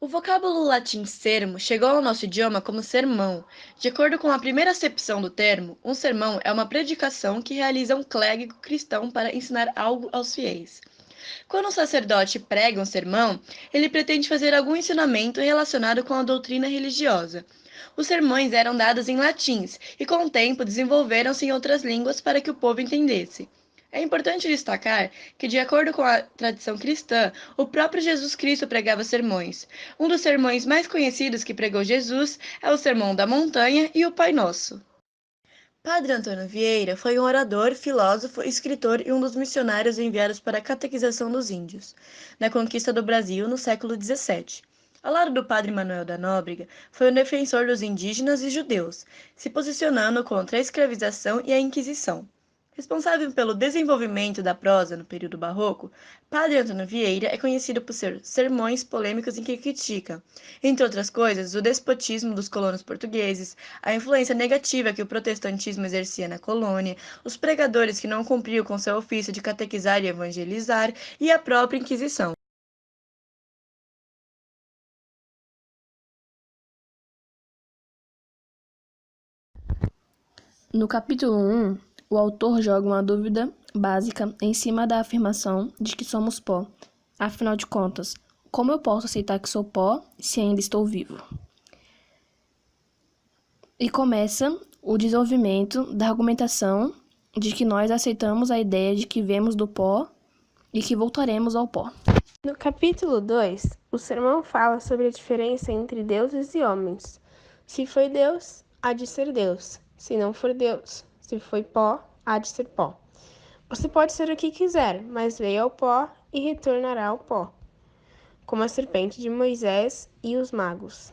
O vocábulo latim sermo chegou ao nosso idioma como sermão. De acordo com a primeira acepção do termo, um sermão é uma predicação que realiza um clérigo cristão para ensinar algo aos fiéis. Quando um sacerdote prega um sermão, ele pretende fazer algum ensinamento relacionado com a doutrina religiosa. Os sermões eram dados em latins e, com o tempo, desenvolveram-se em outras línguas para que o povo entendesse. É importante destacar que, de acordo com a tradição cristã, o próprio Jesus Cristo pregava sermões. Um dos sermões mais conhecidos que pregou Jesus é o Sermão da Montanha e o Pai Nosso. Padre Antônio Vieira foi um orador, filósofo, escritor e um dos missionários enviados para a catequização dos índios, na conquista do Brasil no século XVII. Ao lado do padre Manuel da Nóbrega, foi um defensor dos indígenas e judeus, se posicionando contra a escravização e a Inquisição. Responsável pelo desenvolvimento da prosa no período barroco, Padre Antônio Vieira é conhecido por seus sermões polêmicos em que critica, entre outras coisas, o despotismo dos colonos portugueses, a influência negativa que o protestantismo exercia na colônia, os pregadores que não cumpriam com seu ofício de catequizar e evangelizar e a própria Inquisição. No capítulo 1, o autor joga uma dúvida básica em cima da afirmação de que somos pó. Afinal de contas, como eu posso aceitar que sou pó se ainda estou vivo? E começa o desenvolvimento da argumentação de que nós aceitamos a ideia de que viemos do pó e que voltaremos ao pó. No capítulo 2, o sermão fala sobre a diferença entre deuses e homens. Se foi Deus, há de ser Deus. Se não for Deus, se foi pó, há de ser pó. Você pode ser o que quiser, mas veio ao pó e retornará ao pó, como a serpente de Moisés e os magos.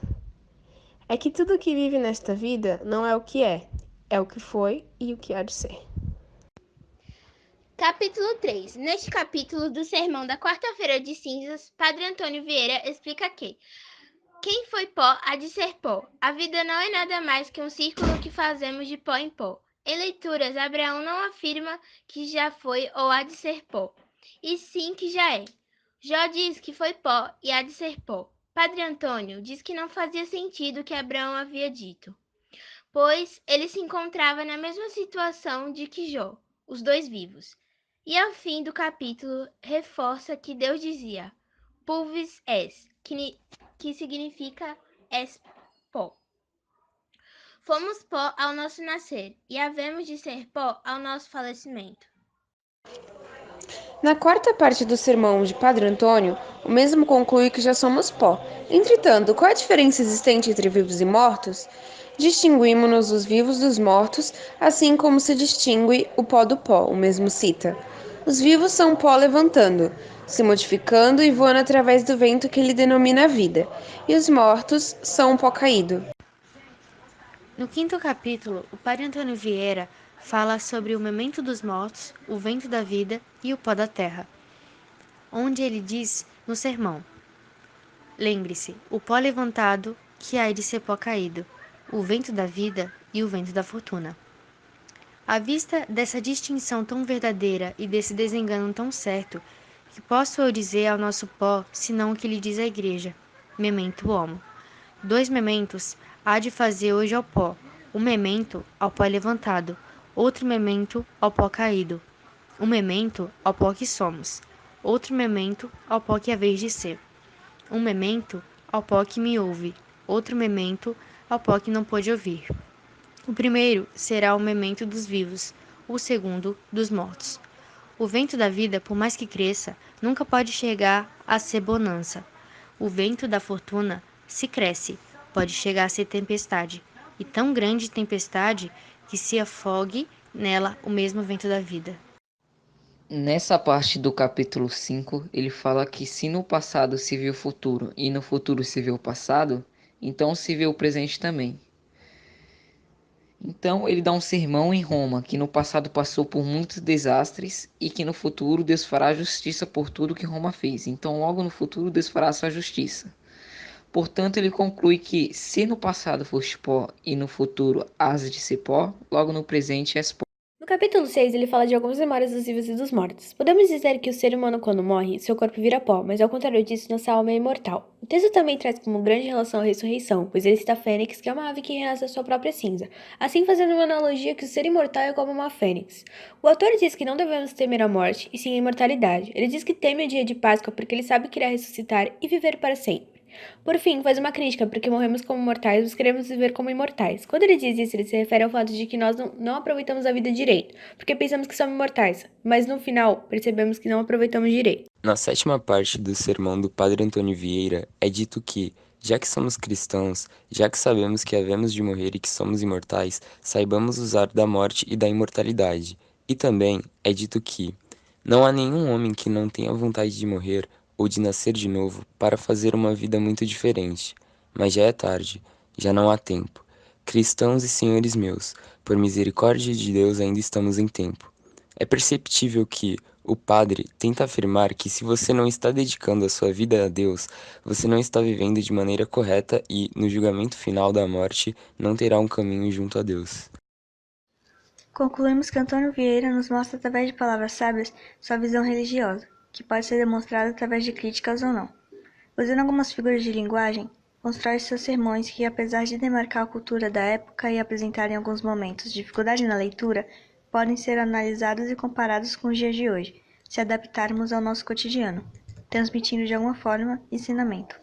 É que tudo que vive nesta vida não é o que é o que foi e o que há de ser. Capítulo 3. Neste capítulo do Sermão da Quarta-feira de Cinzas, Padre Antônio Vieira explica que quem foi pó há de ser pó. A vida não é nada mais que um círculo que fazemos de pó em pó. Em leituras, Abraão não afirma que já foi ou há de ser pó, e sim que já é. Jó diz que foi pó e há de ser pó. Padre Antônio diz que não fazia sentido o que Abraão havia dito, pois ele se encontrava na mesma situação de que Jó, os dois vivos. E ao fim do capítulo reforça que Deus dizia: pulvis es, que significa és pó. Fomos pó ao nosso nascer, e havemos de ser pó ao nosso falecimento. Na quarta parte do sermão de Padre Antônio, o mesmo conclui que já somos pó. Entretanto, qual a diferença existente entre vivos e mortos? Distinguimos-nos os vivos dos mortos, assim como se distingue o pó do pó, o mesmo cita. Os vivos são pó levantando, se modificando e voando através do vento que ele denomina vida, e os mortos são um pó caído. No quinto capítulo, o Padre Antônio Vieira fala sobre o memento dos mortos, o vento da vida e o pó da terra, onde ele diz no sermão: lembre-se, o pó levantado que há de ser pó caído, o vento da vida e o vento da fortuna. À vista dessa distinção tão verdadeira e desse desengano tão certo, que posso eu dizer ao nosso pó, senão o que lhe diz a Igreja: memento homo. Dois mementos há de fazer hoje ao pó: um memento ao pó levantado, outro memento ao pó caído, um memento ao pó que somos, outro memento ao pó que haveis de ser, um memento ao pó que me ouve, outro memento ao pó que não pôde ouvir. O primeiro será o memento dos vivos, o segundo dos mortos. O vento da vida, por mais que cresça, nunca pode chegar a ser bonança. O vento da fortuna, se cresce, pode chegar a ser tempestade, e tão grande tempestade que se afogue nela o mesmo vento da vida. Nessa parte do capítulo 5, ele fala que se no passado se vê o futuro e no futuro se vê o passado, então se vê o presente também. Então ele dá um sermão em Roma, que no passado passou por muitos desastres e que no futuro Deus fará justiça por tudo que Roma fez. Então logo no futuro Deus fará sua justiça. Portanto, ele conclui que se no passado foste pó e no futuro has de ser pó, logo no presente és pó. No capítulo 6, ele fala de algumas memórias dos vivos e dos mortos. Podemos dizer que o ser humano, quando morre, seu corpo vira pó, mas ao contrário disso, nossa alma é imortal. O texto também traz como grande relação a ressurreição, pois ele cita a fênix, que é uma ave que renasce da sua própria cinza, assim fazendo uma analogia que o ser imortal é como uma fênix. O autor diz que não devemos temer a morte, e sim a imortalidade. Ele diz que teme o dia de Páscoa porque ele sabe que irá ressuscitar e viver para sempre. Por fim, faz uma crítica, porque morremos como mortais, mas queremos viver como imortais. Quando ele diz isso, ele se refere ao fato de que nós não aproveitamos a vida direito, porque pensamos que somos imortais, mas no final percebemos que não aproveitamos direito. Na sétima parte do sermão do Padre Antônio Vieira, é dito que, já que somos cristãos, já que sabemos que havemos de morrer e que somos imortais, saibamos usar da morte e da imortalidade. E também é dito que não há nenhum homem que não tenha vontade de morrer ou de nascer de novo para fazer uma vida muito diferente. Mas já é tarde, já não há tempo. Cristãos e senhores meus, por misericórdia de Deus ainda estamos em tempo. É perceptível que o padre tenta afirmar que se você não está dedicando a sua vida a Deus, você não está vivendo de maneira correta e, no julgamento final da morte, não terá um caminho junto a Deus. Concluímos que Antônio Vieira nos mostra através de palavras sábias sua visão religiosa, que pode ser demonstrada através de críticas ou não. Usando algumas figuras de linguagem, constrói seus sermões que, apesar de demarcar a cultura da época e apresentar em alguns momentos dificuldade na leitura, podem ser analisados e comparados com os dias de hoje, se adaptarmos ao nosso cotidiano, transmitindo de alguma forma ensinamento.